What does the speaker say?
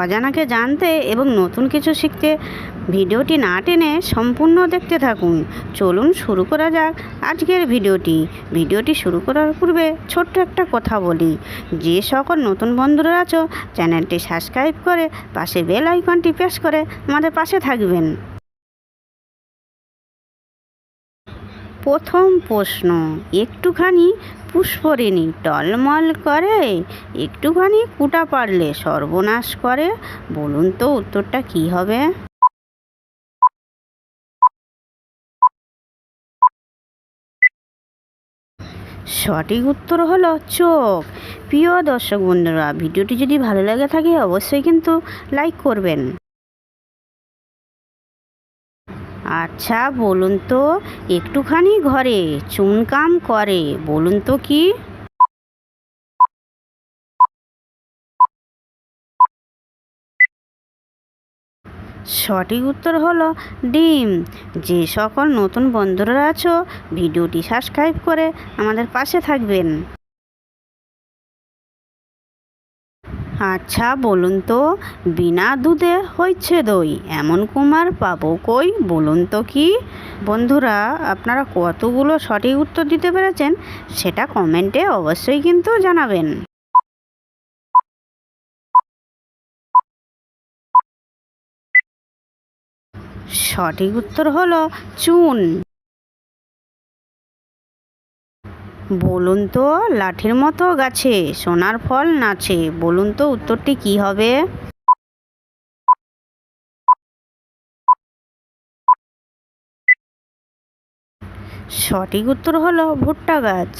অজানাকে জানতে এবং নতুন কিছু শিখতে ভিডিওটি না টেনে সম্পূর্ণ দেখতে থাকুন। চলুন শুরু করা যাক আজকের ভিডিওটি শুরু করার পূর্বে ছোট্ট একটা কথা বলি, যে সকল নতুন বন্ধুরা আছো চ্যানেলটি সাবস্ক্রাইব করে পাশে বেল আইকনটি প্রেস করে আমাদের পাশে থাকবেন। প্রথম প্রশ্ন, একটুখানি পুষ্পরিণী টলমল করে, একটুখানি কুটা পারলে সর্বনাশ করে, বলুন তো উত্তরটা কি হবে? সঠিক উত্তর হলো চোখ। প্রিয় দর্শক বন্ধুরা, ভিডিওটি যদি ভালো লাগে থাকে অবশ্যই কিন্তু লাইক করবেন। আচ্ছা বলুন তো, একটুখানি ঘরে চুনকাম করে, বলুন তো কি? সঠিক উত্তর হলো ডিম। যে সকল নতুন বন্ধুরা আছো ভিডিওটি সাবস্ক্রাইব করে আমাদের পাশে থাকবেন। আচ্ছা বলুন তো, বিনা দুধে হইছে দই, এমন কুমার পাবো কই, বলুন তো কি? বন্ধুরা, আপনারা কতগুলো সঠিক উত্তর দিতে পেরেছেন সেটা কমেন্টে অবশ্যই কিন্তু জানাবেন। সঠিক উত্তর হলো চুন। বলুন তো, লাঠির মতো গাছে সোনার ফল নাচে, বলুন তো উত্তরটি কি হবে? সঠিক উত্তর হলো ভুট্টা গাছ।